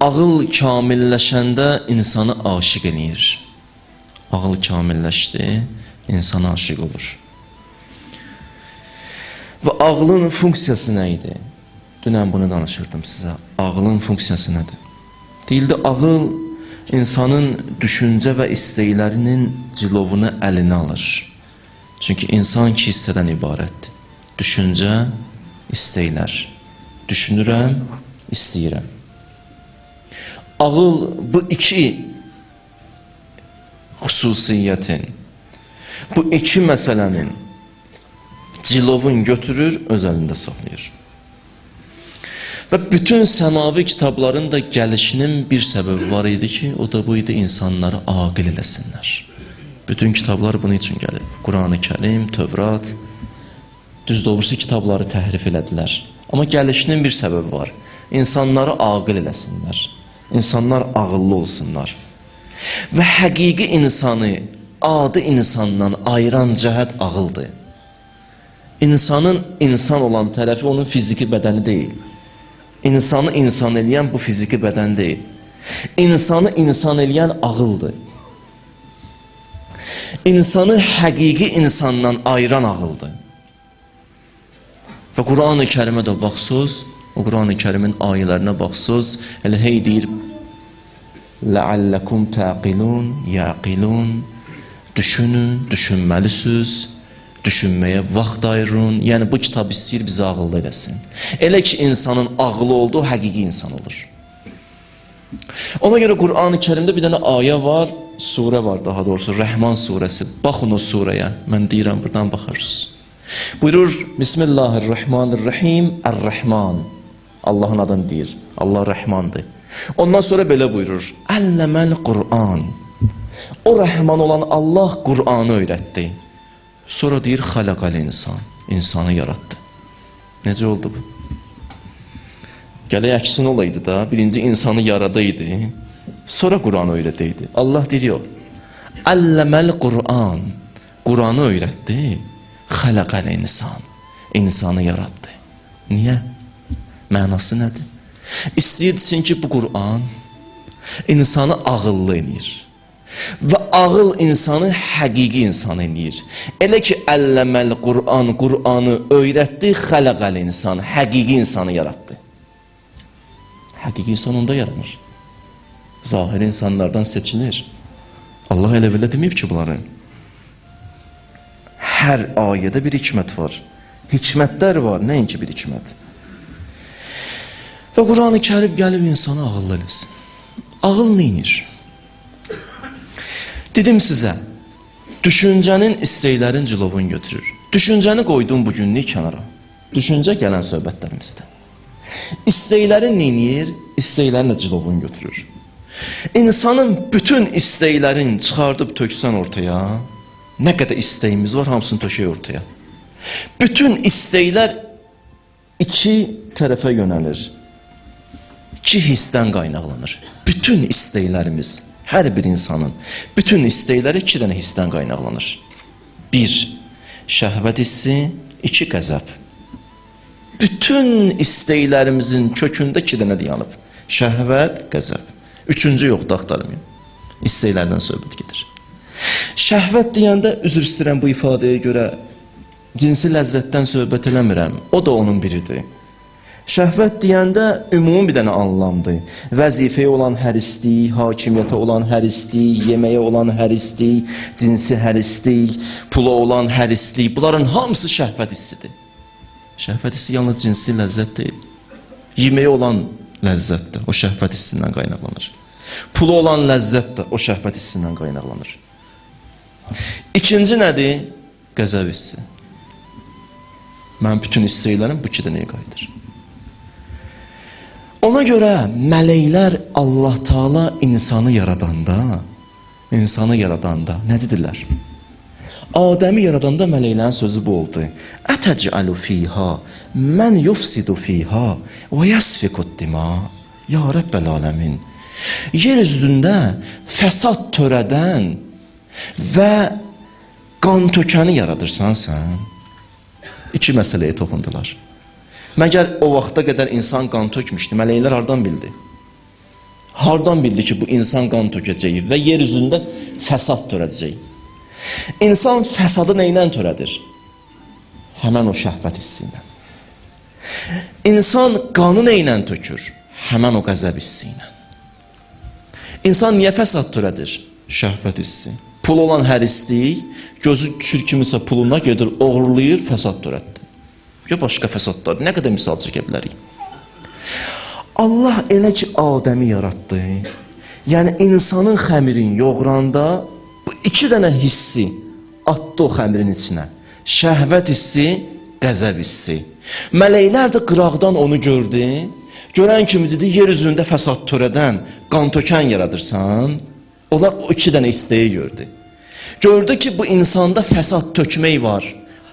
ağıl kamilləşəndə insanı aşiq eləyir. Ağıl kamilləşdi, insana aşiq olur. Və ağlın funksiyası nə idi? Dünən bunu danışırdım sizə. Ağlın funksiyası nədir? Deyildi, ağıl insanın düşüncə və istəklərinin cilovunu əlinə alır. Çünki insan iki hissədən ibarətdir. Düşüncə, istəklər. Düşünürəm, istəyirəm. Ağıl bu iki xüsusiyyətin, bu iki məsələnin cilovun götürür, öz əlində saxlayır. Və bütün səmavi kitabların da gəlişinin bir səbəbi var idi ki, o da bu idi, insanları aqil eləsinlər. Bütün kitablar bunun üçün gəlib. Quran-ı Kərim, Tövrat, düz doğrusu kitabları təhrif elədilər. Amma gəlişinin bir səbəbi var. İnsanları aqil eləsinlər. İnsanlar ağıllı olsunlar. Və həqiqi insanı adi insandan ayıran cəhət ağıldır. İnsanın insan olan tərəfi onun fiziki bədəni deyil. İnsanı insan eləyən bu fiziki bədən deyil. İnsanı insan eləyən ağıldır. İnsanı həqiqi insandan ayıran ağıldır. Və Quran-ı Kərimə də baxsız, o Quran-ı Kərimin ayələrinə baxsız, elə hey deyir, لَعَلَّكُمْ تَعْقِلُونَ يَعْقِلُونَ Düşünün, düşünməlisiniz, düşünməyə vaxt ayırın. Yəni bu kitab istəyir bizi ağıllı eləsin. Elə ki insanın ağlı olduğu həqiqi insan olur. Ona görə Quran-ı Kərimdə bir dənə ayə var, surə var daha doğrusu, Rəhman surəsi. Baxın o surəyə, mən deyirəm buradan baxarsınız. Buyurur, Bismillahirrahmanirrahim, Ər-Rəhman. Allahın adını deyir, Allah Rəhmandır. Ondan sonra belə buyurur, Əlləməl Qur'an. O Rəhman olan Allah Qur'anı öyrətdi. Sonra deyir, Xələqəl insan, insanı yarattı. Necə oldu bu? Gələk əksin olaydı da, birinci insanı yaradaydı, sonra Qur'anı öyrədəydi. Allah deyir, yox. Əlləməl Qur'an, Qur'anı öyrətdi, Xələqəl insan, insanı yarattı. Niyə? Mənası nədir? İstəyirsin ki, bu Qur'an insanı ağıllı eləyir. Və ağıl insanı həqiqi insan eləyir. Elə ki, əlləməl Qur'an, Qur'anı öyrətdi, xələqəl insan, həqiqi insanı yarattı. Həqiqi insan onda yaranır. Zahir insanlardan seçilir. Allah elə belə deməyib ki, bunları. Hər ayədə bir hikmət var. Hikmətlər var, nəinki bir hikmət. Və Quran-ı Kərim gəlib insanı ağıllı eləsin. Ağıl neyinir? Dedim sizə, düşüncənin, istəklərin cilovunu götürür. Düşüncəni qoydum bugünlük kənara. Düşüncə gələn söhbətlərimizdə. İstəklərin neyinir? İstəklərin də cilovunu götürür. İnsanın bütün istəklərini çıxardıb töksən ortaya, nə qədər istəyimiz var, hamısını tökək ortaya. Bütün istəklər iki tərəfə yönəlir. İki hissdən qaynaqlanır. Bütün istəklərimiz, hər bir insanın bütün istəkləri iki dənə hissdən qaynaqlanır. Bir, şəhvət hissi, iki, qəzəb. Bütün istəklərimizin kökündə iki dənə dayanıb. Şəhvət, qəzəb. Üçüncü yoxdur, axtarmayın. İstəklərdən söhbət gedir. Şəhvət deyəndə, üzr istəyirəm bu ifadəyə görə, cinsi ləzzətdən söhbət eləmirəm. O da onun biridir. Şəhvət deyəndə ümumi bir dənə anlamdır. Vəzifəyə olan hərislik, hakimiyyətə olan hərislik, yeməyə olan hərislik, cinsi hərislik, pula olan hərislik, bunların hamısı şəhvət hissidir. Şəhvət hissi yalnız cinsi ləzzət deyil. Yeməyə olan ləzzət də o şəhvət hissindən qaynaqlanır. Pula olan ləzzət də o şəhvət hissindən qaynaqlanır. İkinci nədir? Qəzəb hissi. Mən bütün istəklərim bu iki dənəyə qayıdır. Ona görə mələklər Allah Taala insanı yaradanda nə dedilər? Adəmi yaradanda mələklərin sözü bu oldu. Ətəcəlu fiha mən yufsidu fiha və yasfikud dima. Ya Rəbbəl aləmin. Yer üzündə fəsad törədən və qan tökəni yaradırsan sən. İki məsələyə toxundular. Məgər o vaxta qədər insan qan tökmüşdü, mələklər hardan bildi? Hardan bildi ki, bu insan qan tökəcək və yer üzündə fəsad törədəcək? İnsan fəsadı nə ilə törədir? Həmən o şəhvət hissi ilə. İnsan qanı nə ilə tökür? Həmən o qəzəb hissi ilə. İnsan niyə fəsad törədir? Şəhvət hissi. Pul olan hərislik, gözü düşür kimisə puluna gedir, oğurlayır, fəsad törətdir. Ya başqa fəsadlar, nə qədər misal çəkə bilərik? Allah elə ki, Adəmi yaratdı. Yəni, insanın xəmirin yoğranda bu iki dənə hissi atdı o xəmirin içinə. Şəhvət hissi, qəzəb hissi. Mələklər də qıraqdan onu gördü. Görən kimi dedi, yer üzündə fəsad törədən, qan tökən yaradırsan. Onlar o iki dənə istəyi gördü. Gördü ki, bu insanda fəsad tökmək var.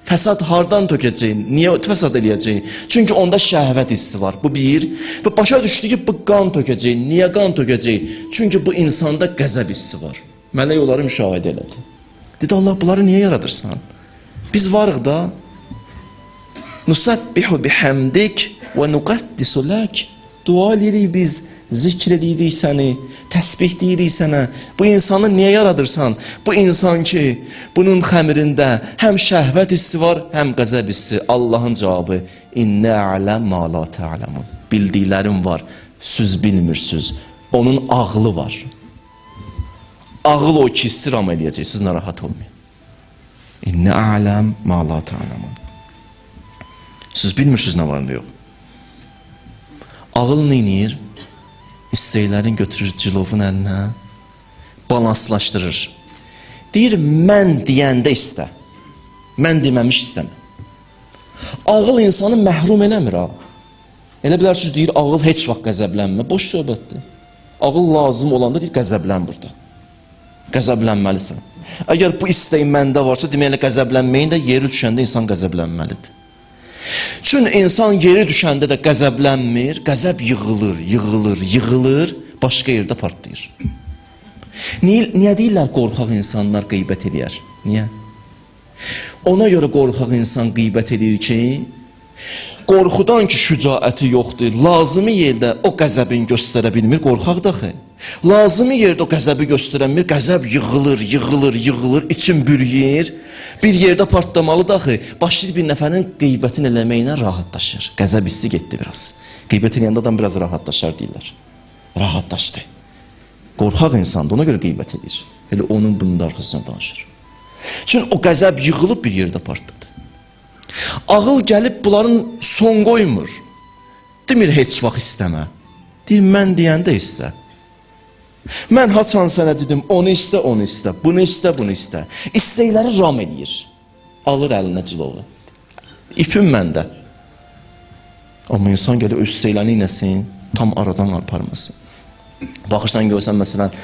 Fəsad hardan tökəcək? Niyə fəsad eləyəcək? Çünki onda şəhvət hissi var. Bu bir. Və başa düşdü ki, bu qan tökəcək. Niyə qan tökəcək? Çünki bu insanda qəzəb hissi var. Mələk onları müşahidə elədi. Dedi, Allah, bunları niyə yaradırsan? Biz varıq da. Nusabbihu bihamdik və nuqaddisu lak. Dua edirik biz, zikr edirik səni, təsbih deyirik sənə. Bu insanı niyə yaradırsan? Bu insan ki, bunun xəmirində həm şəhvət hissi var, həm qəzəb hissi. Allahın cavabı, İnnə ələm ma la tə'ləmun. Bildiklərim var, siz bilmirsiniz. Onun ağlı var. Ağıl o ki, istirham eləyəcək, siz narahat olmayın. İnnə ələm ma la tə'ləmun. Siz bilmirsiniz nə var, nə yox. Ağıl neynir? İstəklərin götürür cilovun əlinə, balanslaşdırır. Deyir, mən deyəndə istə. Mən deməmiş istəmə. Ağıl insanı məhrum eləmir ha. Elə bilərsiniz, deyir, ağıl heç vaxt qəzəblənmə. Boş söhbətdir. Ağıl lazım olanda deyir, qəzəblən burada. Qəzəblənməlisən. Əgər bu istək məndə varsa, deməklə qəzəblənməyin də yeri düşəndə insan qəzəblənməlidir. Çünki insan yeri düşəndə də qəzəblənmir, qəzəb yığılır, yığılır, yığılır, başqa yerdə partlayır. Niyə deyirlər qorxaq insanlar qeybət edir? Niyə? Ona görə qorxaq insan qeybət edir ki, qorxudan ki şücaəti yoxdur, lazımi yerdə o qəzəbini göstərə bilmir, qorxaq daxı. Lazımi yerdə o qəzəbi göstərənmir, qəzəb yığılır, yığılır, yığılır, için bürüyür. Bir yerdə partlamalı daxı, başlayır bir nəfərin qeybətini eləməklə rahatlaşır. Qəzəb hissi getdi biraz. Qeybət eləyəndə adam biraz rahatlaşar deyirlər. Rahatlaşdı. Qorxaq insandır, ona görə qeybət edir. Elə onun bunun da arxasına danışır. Çünki o qəzəb yığılıb bir yerdə partladı. Ağıl gəlib bunların son qoymur. Demir, heç vaxt istəmə. Deyir, mən deyəndə istə. Mən haçan sənə dedim, onu istə, onu istə, bunu istə, bunu istə. İstəkləri ram edir. Alır əlinə cilovu. İpim məndə. Amma insan gəlir öz istəklərini inəsin, tam aradan aparmasın. Baxırsan, görsən, məsələn,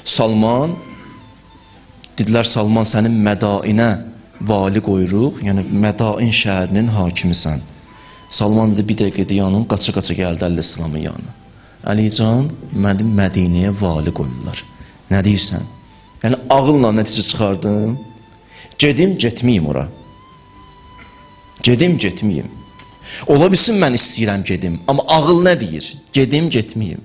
Salman, dedilər, Salman sənin Mədainə vali qoyuruq, yəni Mədain şəhərinin hakimisən. Salman dedi, bir dəqiqədə yanım, qaça-qaça gəldi Əl-İslamın yanına. Əlican, mənim Mədinəyə vali qoyurlar. Nə deyirsən? Yəni, ağılla nəticə çıxardım. Gedim, getməyim ora. Gedim, getməyim. Ola bilsin, mən istəyirəm gedim. Amma ağıl nə deyir? Gedim, getməyim.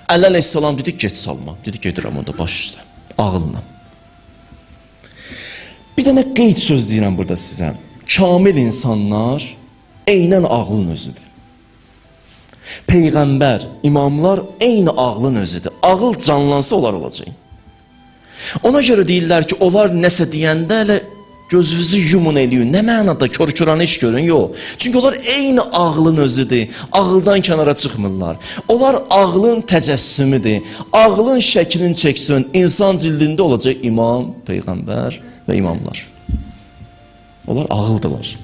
Əli əleyhissalam dedi, get Salman. Dedi, gedirəm onda, baş üstə. Ağılla. Bir dənə qeyd söz deyirəm burada sizə. Kamil insanlar eynən ağlın özüdür. Peyğəmbər, imamlar eyni ağlın özüdür. Ağıl canlansa onlar olacaq. Ona görə deyirlər ki, onlar nəsə deyəndə elə gözünüzü yumun eləyin. Nə mənada kör-köranı iş görün? Yox. Çünki onlar eyni ağlın özüdür. Ağıldan kənara çıxmırlar. Onlar ağlın təcəssümüdür. Ağlın şəklini çəksin. İnsan cildində olacaq imam, peyğəmbər və imamlar. Onlar ağıldılar.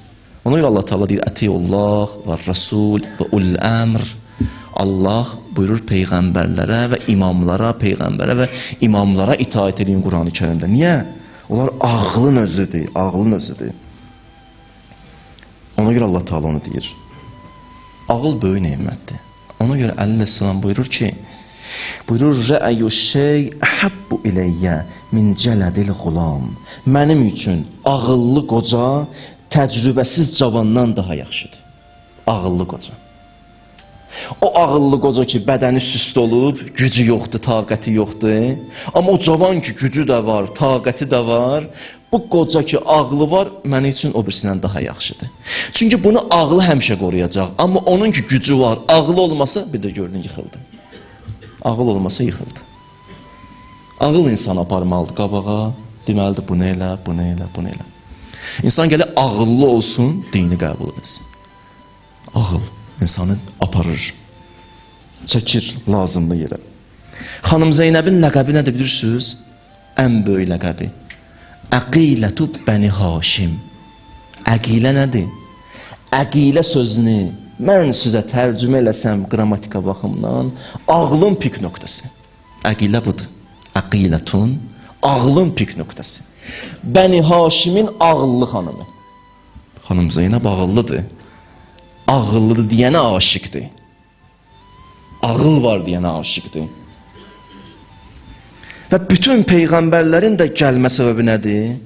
Ona görə Allah Teala deyir, Ətiyullah və Rasul və ul-əmr. Allah buyurur peyğəmbərlərə və imamlara, peyğəmbərə və imamlara itaat edin Qur'an-ı Kərimdə. Niyə? Onlar ağlın özüdür, ağlın özüdür. Ona görə Allah Teala onu deyir. Ağıl böyük nemətdir. Ona görə Əleyhisselam buyurur ki, Rə'yu şey əhəbbu iləyyə min cələdil xulam. Mənim üçün ağıllı qoca təcrübəsiz cavandan daha yaxşıdır. Ağıllı qoca. O ağıllı qoca ki, bədəni süst olub, gücü yoxdur, taqəti yoxdur. Amma o cavan ki, gücü də var, taqəti də var. Bu qoca ki, ağlı var, mənim üçün o birisindən daha yaxşıdır. Çünki bunu ağlı həmişə qoruyacaq. Amma onun ki, gücü var, ağlı olmasa, bir də gördün, yıxıldı. Ağıl olmasa yıxıldı. Ağıl insan aparmalıdır qabağa. Deməlidir, bunu elə, bunu elə, bunu elə. İnsan gələ ağıllı olsun, dini qəbul edilsin. Ağıl insanı aparır, çəkir lazımlı yerə. Xanım Zeynəbin ləqəbi nədir bilirsiniz? Ən böyük ləqəbi. Əqilətu Bəni Haşim. Əqilə nədir? Əqilə sözünü mən sizə tərcümə eləsəm qrammatika baxımdan, ağlın pik nöqtəsi. Əqilə budur. Əqilətun, ağlın pik nöqtəsi. Bəni Haşimin ağıllı xanımı. Xanım Zeynəb ağıllıdır. Ağıllıdır deyənə aşıqdır. Ağıl var deyənə aşıqdır. Və bütün peyğəmbərlərin də gəlmə səbəbi nədir?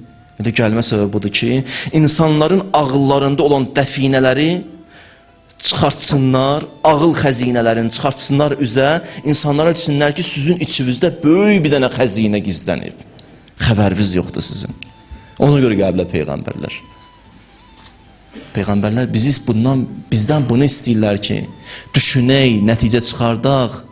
Gəlmə səbəbi budur ki, insanların ağıllarında olan dəfinələri çıxartsınlar, ağıl xəzinələrini çıxartsınlar üzə, insanlara desinlər ki, sizin içinizdə böyük bir dənə xəzinə gizlənib. Xəbəriniz yoxdur sizin. Ona görə gəliblər peyğəmbərlər. Peyğəmbərlər bizdən bunu istəyirlər ki, düşünək, nəticə çıxardaq,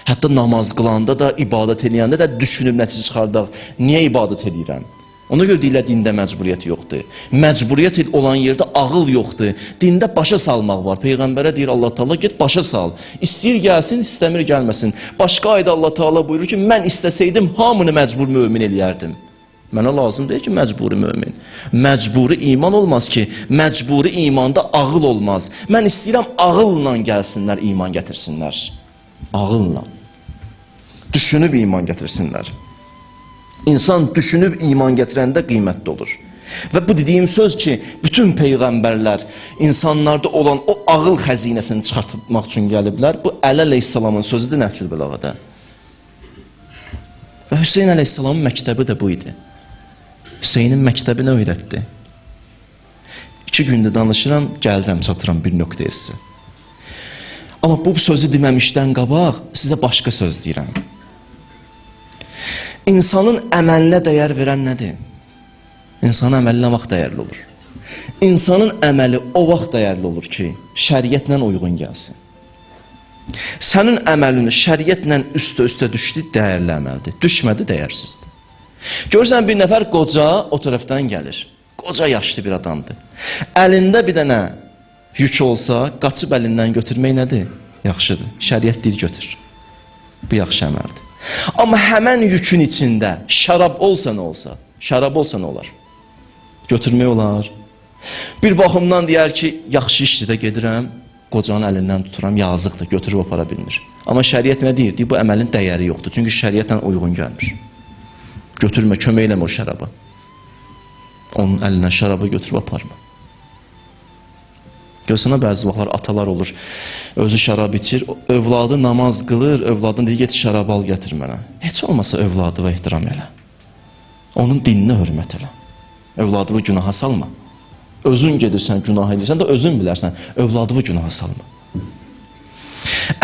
hətta namaz qılanda da, ibadət eləyəndə də düşünüb nəticə çıxardaq. Niyə ibadət eləyirəm? Ona görə deyirlər, dində məcburiyyət yoxdur. Məcburiyyət olan yerdə ağıl yoxdur. Dində başa salmaq var. Peyğəmbərə deyir Allah Taala, get başa sal. İstəyir gəlsin, istəmir gəlməsin. Başqa ayda Allah Taala buyurur ki, mən istəsəydim hamını məcbur mömin eləyərdim. Mənə lazım deyil ki, məcburi mömin. Məcburi iman olmaz ki, məcburi imanda ağıl olmaz. Mən istəyirəm ağılla gəlsinlər, iman gətirsinlər. Ağılla. Düşünüb iman gətirsinlər. İnsan düşünüb iman gətirəndə qiymətli olur. Və bu dediyim söz ki, bütün peyğəmbərlər insanlarda olan o ağıl xəzinəsini çıxartmaq üçün gəliblər. Bu Əli əleyhissalamın sözüdür Nəhcül Bəlağədə. Və Hüseyn əleyhissalamın məktəbi də bu idi. Hüseynin məktəbini öyrətdi. 2 gündür danışıram, gəlirəm, çatıram bir nöqtəyə sizə. Amma bu sözü deməmişdən qabaq sizə başqa söz deyirəm. İnsanın əməlinə dəyər verən nədir? İnsanın əməli nə vaxt dəyərli olur? İnsanın əməli o vaxt dəyərli olur ki, şəriətlə uyğun gəlsin. Sənin əməlini şəriətlə üstə düşdü, dəyərli əməldir. Düşmədi, dəyərsizdir. Görürsən, bir nəfər qoca o tərəfdən gəlir. Qoca yaşlı bir adamdır. Əlində bir dənə yük olsa, qaçıb əlindən götürmək nədir? Yaxşıdır. Şəriət deyir, götür. Bu yaxşı əməldir. Amma həmən yükün içində şərab olsa nə olsa, şərab olsa nə olar? Götürmək olar. Bir baxımdan deyər ki, yaxşı işdə gedirəm, qocanın əlindən tuturam, yazıqdır, götürüb apara bilmir. Amma şəriət nə deyir? Deyir, bu əməlin dəyəri yoxdur. Çünki şəriətlə uyğun gəlmir. Götürmə, kömək eləmə o şəraba. Onun əlindən şərabı götürüb aparma. Görsənə bəzi vaxtlar atalar olur, özü şərab içir, övladı namaz qılır, övladın deyir, get şərab al, gətir mənə. Heç olmasa övladı və ehtiram elə. Onun dininə hörmət elə. Övladını günaha salma. Özün gedirsən, günah edirsən də özün bilərsən, övladını günaha salma.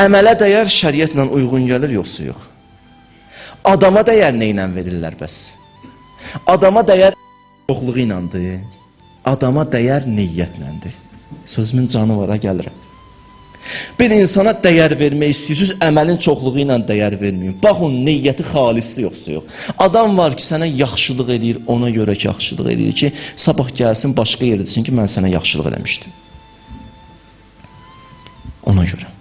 Əmələ dəyər şəriətlə uyğun gəlir, yoxsa yox. Adama dəyər nə ilə verirlər bəs? Adama dəyər çoxluğu iləndir. Adama dəyər niyyətləndir. Sözümün canıvara gəlirəm. Bir insana dəyər vermək istəyirsiniz, əməlin çoxluğu ilə dəyər verməyin. Baxın, niyyəti xalisdir, yoxsa yox. Adam var ki, sənə yaxşılıq edir, ona görə ki, yaxşılıq edir ki, sabah gəlsin, başqa yerdə desin ki, mən sənə yaxşılıq eləmişdim. Ona görə.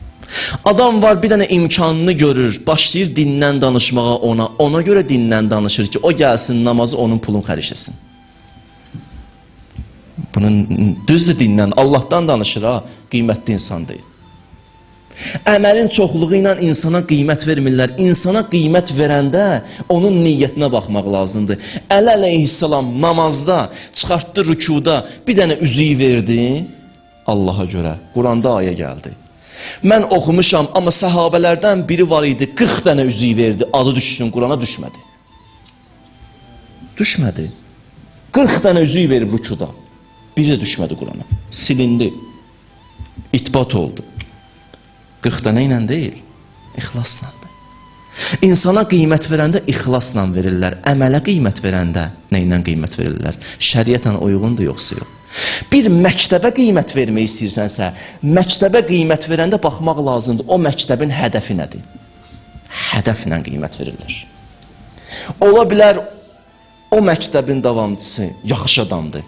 Adam var, bir dənə imkanını görür, başlayır dindən danışmağa ona görə dindən danışır ki, o gəlsin, namazı onun pulun xərcləsin. Bunun düzdür dindən, Allahdan danışır, ha, qiymətli insan deyil. Əməlin çoxluğu ilə insana qiymət vermirlər. İnsana qiymət verəndə onun niyyətinə baxmaq lazımdır. Əli əleyhissalam namazda, çıxartdı rükuda bir dənə üzüyü verdi Allaha görə. Quranda ayə gəldi. Mən oxumuşam, amma səhabələrdən biri var idi, 40 dənə üzüyü verdi, adı düşsün, Qurana düşmədi. Düşmədi. 40 dənə üzüyü verib rükuda. Biri də düşmədi Qurana. Silindi. İtbat oldu. 40 dənə ilə deyil, ixlaslandır. İnsana qiymət verəndə ixlasla verirlər, əmələ qiymət verəndə nə ilə qiymət verirlər? Şəriətlə uyğundur yoxsa yox? Bir məktəbə qiymət vermək istəyirsənsə, məktəbə qiymət verəndə baxmaq lazımdır, o məktəbin hədəfi nədir? Hədəflə qiymət verirlər. Ola bilər, o məktəbin davamçısı yaxşı adamdır,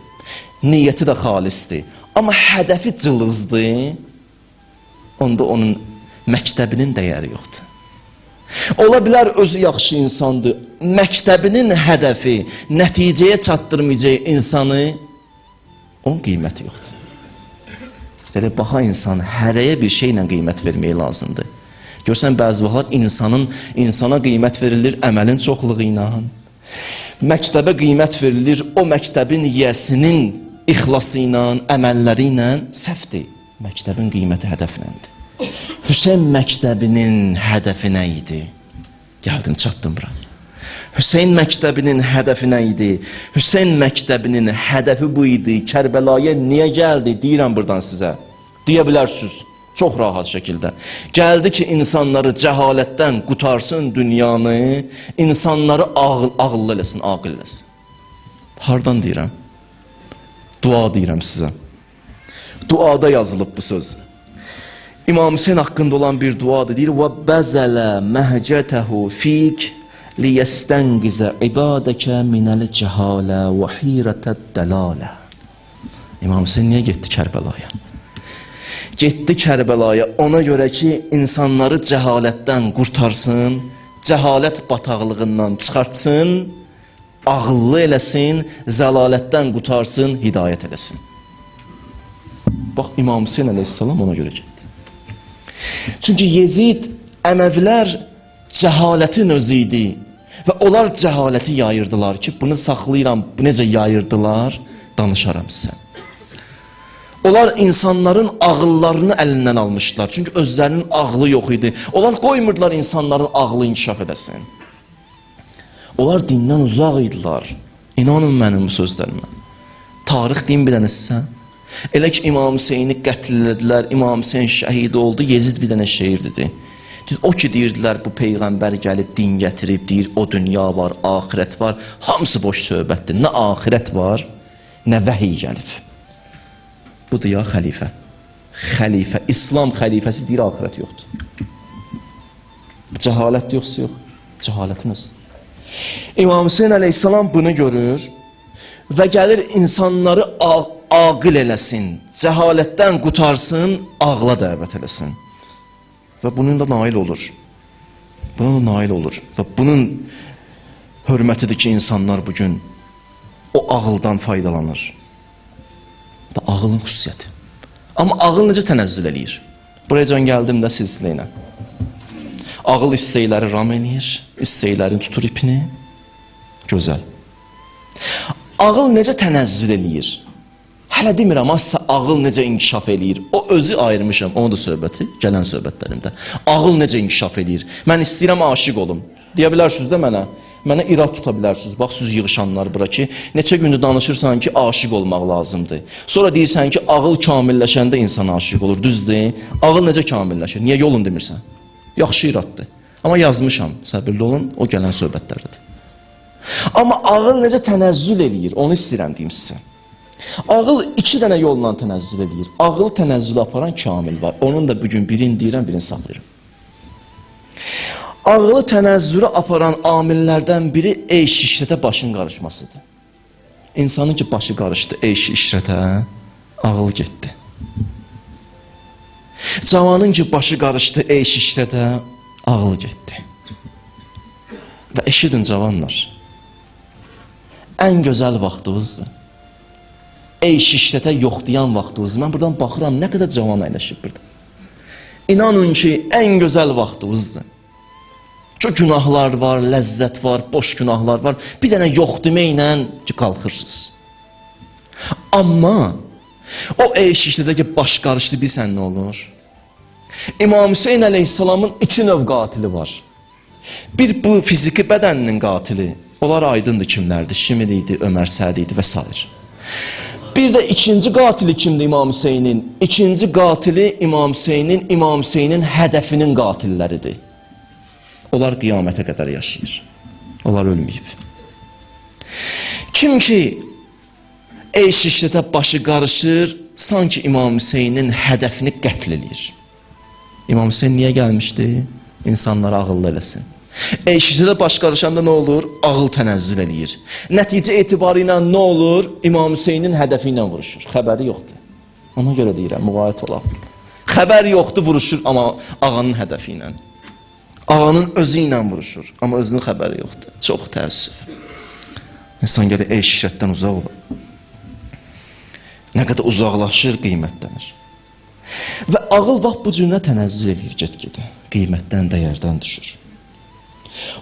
niyyəti də xalisdir, amma hədəfi cılızdır, onda onun məktəbinin dəyəri yoxdur. Ola bilər, özü yaxşı insandır, məktəbinin hədəfi, nəticəyə çatdırmayacağı insanı, onun qiyməti yoxdur. Demək, baxa insan hərəyə bir şeylə qiymət vermək lazımdır. Görsən, bəzi vaxtlar insana qiymət verilir əməlin çoxluğu ilə. Məktəbə qiymət verilir o məktəbin yiyəsinin ixlası ilə, əməlləri ilə. Səhvdir. Məktəbin qiyməti hədəfləndir. Hüseyn məktəbinin hədəfi nə idi? Gəldim, çatdım bura. Hüseyn məktəbinin hədəfi nə idi? Hüseyn məktəbinin hədəfi bu idi. Kərbəlaya niyə gəldi? Deyirəm buradan sizə. Deyə bilərsiniz. Çox rahat şəkildə. Gəldi ki, insanları cəhalətdən qutarsın dünyanı, insanları ağıllı eləsin, aqil eləsin. Hardan deyirəm? Dua deyirəm sizə. Duada yazılıb bu söz. İmam Hüseyn haqqında olan bir duadır. Deyir, وَبَزَلَ مَهْجَتَهُ ف۪يكَ لِيَسْتَنْقِزَ عِبَادَكَ مِنَ الْجَهَالَ وَحِيرَةَ الدَّلَالَ. İmam Hüseyn niyə getdi Kərbəlaya? Getdi Kərbəlaya ona görə ki, insanları cəhalətdən qurtarsın, cəhalət bataqlığından çıxartsın, ağıllı eləsin, zəlalətdən qutarsın, hidayət eləsin. Bax, İmam Hüseyn əleyhissalam ona görə getdi. Çünki Yezid, Əməvilər cəhalətin özü idi və onlar cəhaləti yayırdılar ki, bunu saxlayıram, bu necə yayırdılar, danışaram sizə. Onlar insanların ağıllarını əlindən almışlar. Çünki özlərinin ağlı yox idi. Onlar qoymurdular insanların ağlı inkişaf edəsin. Onlar dindən uzaq idilər. İnanın mənim bu sözlərimə. Tarix deyim bir dənə sizə. Elə ki, İmam Hüseyni qətlədilər, İmam Hüseyn şəhid oldu, Yezid bir dənə şeir dedi. O ki, deyirdilər, bu Peyğəmbər gəlib, din gətirib, deyir, o dünya var, axirət var. Hamısı boş söhbətdir. Nə axirət var, nə vəhiy gəlib. Budur ya xəlifə. Xəlifə, İslam xəlifəsi deyir, axirət yoxdur. Cəhalət yoxsa yox? Cəhalətin özüdür. İmam Hüseyn əleyhissalam bunu görür və gəlir insanları aqil eləsin, cəhalətdən qutarsın, ağla dəvət eləsin. Və bunun da nail olur. Bunun da nail olur. Və bunun hörmətidir ki, insanlar bugün o ağıldan faydalanır. Da ağılın xüsusiyyəti. Amma ağıl necə tənəzzül eləyir? Buraya can gəldim də silsilə ilə. Ağıl istəkləri ram eləyir, istəklərini tutur ipini. Gözəl. Ağıl necə tənəzzül eləyir? Hələ demirəm, asla ağıl necə inkişaf eləyir? O özü ayırmışam, onu da söhbəti, gələn söhbətlərimdə. Ağıl necə inkişaf eləyir? Mən istəyirəm aşiq olum. Deyə bilərsiniz də mənə irad tuta bilərsiniz. Bax, siz yığışanlar bura ki, neçə gündür danışırsan ki, aşiq olmaq lazımdır. Sonra deyirsən ki, ağıl kamilləşəndə insan aşiq olur, düzdür. Ağıl necə kamilləşir? Niyə yolun demirsən? Yaxşı iraddır. Amma yazmışam, səbirli olun, o gələn söhbətlərdir. Amma ağıl necə tənəzzül eləyir? Onu istəyirəm deyim sizə. Ağıl iki dənə yolla tənəzzül eləyir. Ağıl tənəzzül aparan kamil var. Onun da bugün birini deyirəm, birini saxlayırım. Ağılı tənəzzürə aparan amillərdən biri eyş-işrətə başın qarışmasıdır. İnsanın ki, başı qarışdı eyş-işrətə, ağıl getdi. Cavanın ki, başı qarışdı eyş-işrətə, ağıl getdi. Və eşidin cavanlar, ən gözəl vaxtınızdır. Eyş-işrətə yoxlayan vaxtınızdır. Mən buradan baxıram, nə qədər cavan əyləşib burada. İnanın ki, ən gözəl vaxtınızdır. Çox günahlar var, ləzzət var, boş günahlar var. Bir dənə yox deməklə ki, qalxırsınız. Amma o eyş-işrətə ki, baş qarışdı, bilsən nə olur? İmam Hüseyn əleyhissalamın iki növ qatili var. Bir, bu fiziki bədəninin qatili. Onlar aydındır kimlərdir? Şimil idi, Ömər Səd idi və s. Bir də ikinci qatili kimdir İmam Hüseynin? İkinci qatili İmam Hüseynin, İmam Hüseynin hədəfinin qatilləridir. Onlar qiyamətə qədər yaşayır. Onlar ölməyib. Kim ki eyş-işrətə başı qarışır, sanki İmam Hüseynin hədəfini qətl edir. İmam Hüseyin niyə gəlmişdi? İnsanları ağıllı eləsin. Eyş-işrətə baş qarışanda nə olur? Ağıl tənəzzül eləyir. Nəticə etibarı ilə nə olur? İmam Hüseynin hədəfi ilə vuruşur. Xəbəri yoxdur. Ona görə deyirəm, müğayət olaq. Xəbər yoxdur, vuruşur, amma ağanın hədəfi ilə. Ağanın özü ilə vuruşur, amma özünün xəbəri yoxdur. Çox təəssüf. İnsan gəlir eyş-işrətdən uzaq olur. Nə qədər uzaqlaşır, qiymətlənir. Və ağıl vaxt bu cürünə tənəzzül edir, get-gedə. Qiymətdən, dəyərdən düşür.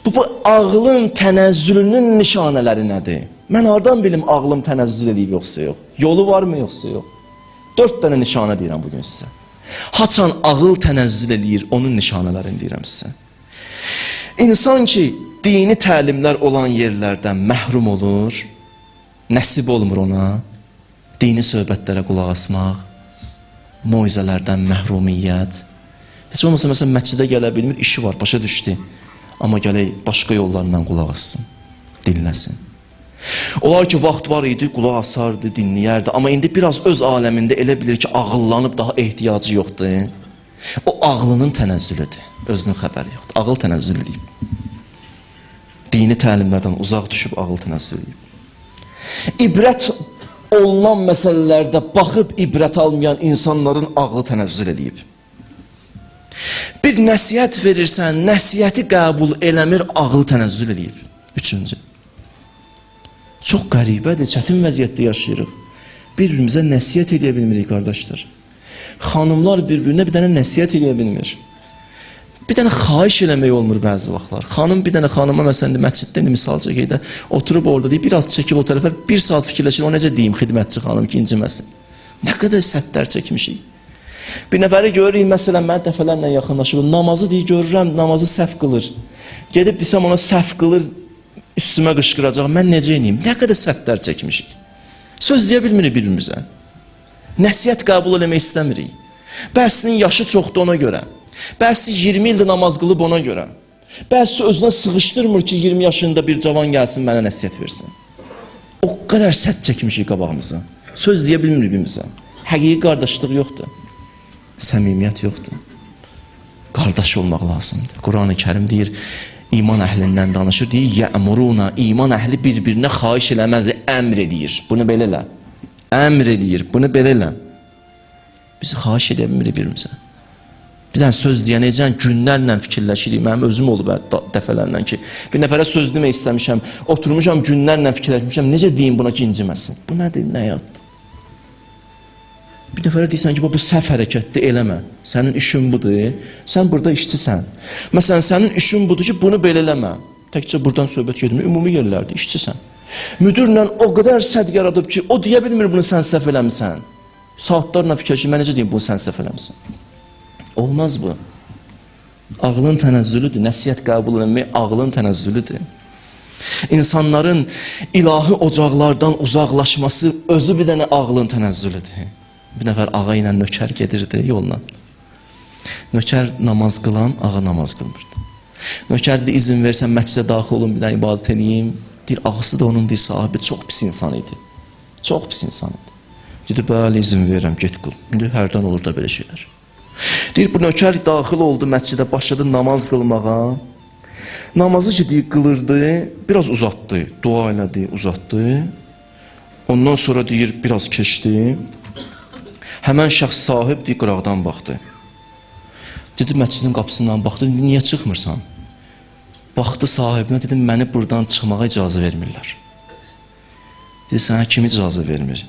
Bu ağlın tənəzzülünün nişanələri nədir? Mən hardan bilim ağlım tənəzzül edib yoxsa yox? Yolu varmı yoxsa yox? 4 dənə nişanə deyirəm bugün sizə. Haçan ağıl tənəzzül edir, onun nişanələrini deyirəm sizə. İnsan ki, dini təlimlər olan yerlərdən məhrum olur, nəsib olmur ona, dini söhbətlərə qulaq asmaq, moizələrdən məhrumiyyət. Heç olmasa məsələn məscidə gələ bilmir, işi var, başa düşdü. Amma gələk başqa yollarından qulaq assın, dinləsin. Olar ki, vaxt var idi, qulaq asardı, dinləyərdi. Amma indi biraz öz aləmində elə bilir ki, ağıllanıb daha ehtiyacı yoxdur. O ağlının tənəzzülüdür, özünün xəbəri yoxdur. Ağıl tənəzzül edib. Dini təlimlərdən uzaq düşüb ağıl tənəzzül edib. İbrət olunan məsələlərdə baxıb ibrət almayan insanların ağlı tənəzzül edib. Bir nəsihət verirsən, nəsihəti qəbul eləmir, ağlı tənəzzül edib. Üçüncü. Çox qəribədir, çətin vəziyyətdə yaşayırıq. Bir-birimizə nəsihət edə bilmirik, qardaşlar. Xanımlar bir-birinə bir dənə nəsihət edə bilmir. Bir dənə xahiş eləmək olmur bəzi vaxtlar. Xanım bir dənə xanıma məsələn məsciddə misal çəkək də oturub orada deyib, biraz çəkib o tərəfə 1 saat fikirləşir, o necə deyim xidmətçi xanım ki, inciməsin. Nə qədər səttər çəkmişik. Bir nəfəri görürük, məsələn, mən dəfələrlə yaxınlaşıb, namazı deyir, görürəm, namazı səhv qılır. Gedib desəm ona səhv qılır, üstümə qışqıracaq, mən necə edeyim? Nə qədər səttər çəkmişik. Söz deyə bilmirik bir-birimizə. Nəsihət qəbul eləmək istəmirik. Bəsinin yaşı çoxdur ona görə. Bəsi 20 ildir namaz qılıb ona görə. Bəsi özünə sığışdırmır ki, 20 yaşında bir cavan gəlsin, mənə nəsihət versin. O qədər sətt çəkmişik qabağımıza. Söz deyə bilmirik bir-birimizə. Həqiqi qardaşlıq yoxdur. Səmimiyyət yoxdur. Qardaş olmaq lazımdır. Quran-ı Kərim deyir, iman əhlindən danışır, deyir, yəmuruna, iman əhli bir-birinə xahiş eləməz, əmr edir. Bunu belə elə. Əmr edir, bunu belə elə. Biz xahiş edə bilmirik bir-birimizə. Bizdən söz deyənəcən günlərlə fikirləşirik. Mənim özüm olub dəfələrlə ki, bir nəfərə söz demək istəmişəm, oturmuşam günlərlə fikirləşmişəm, necə deyim buna ki, inciməsin? Bu nədir, nə həyatdır? Bir nəfərə deyirsən ki, bu səhv hərəkətdir, eləmə. Sənin işin budur, sən burada işçisən. Məsələn, sənin işin budur ki, bunu belə eləmə. Təkcə buradan söhbət gedmir, ümumi yerlərdə işçisən. Müdürlə o qədər sədd yaradıb ki, o deyə bilmir bunu sən səhv eləmisən. Saatlarla fikirləşir, mən necə deyim bunu sən səhv eləmisən? Olmaz bu. Ağlın tənəzzülüdür, nəsihət qəbul etmək ağlın tənəzzülüdür. İnsanların ilahi ocaqlardan uzaqlaşması özü bir dənə ağlın tənəzzülüdür. Bir nəfər ağa ilə nökər gedirdi yolla. Nökər namaz qılan, ağa namaz qılmırdı. Nökər də izin versən məscidə daxil olun, bir dənə ibadət edeyim. Deyir, ağası da onun deyir, sahibi çox pis insan idi. Çox pis insan idi. Dedi, bəli, izin verirəm, get qıl. İndi hərdən olur da belə şeylər. Deyir, bu nökər daxil oldu məscidə, başladı namaz qılmağa. Namazı ki, deyir, qılırdı, biraz uzatdı, dua elədi, uzatdı. Ondan sonra deyir, biraz keçdi. Həmən şəxs sahib deyir, qıraqdan baxdı. Dedi, məscidin qapısından baxdı, niyə çıxmırsan? Baxdı sahibinə, dedim, məni buradan çıxmağa icazə vermirlər. Dedi, sənə kim icazə vermir?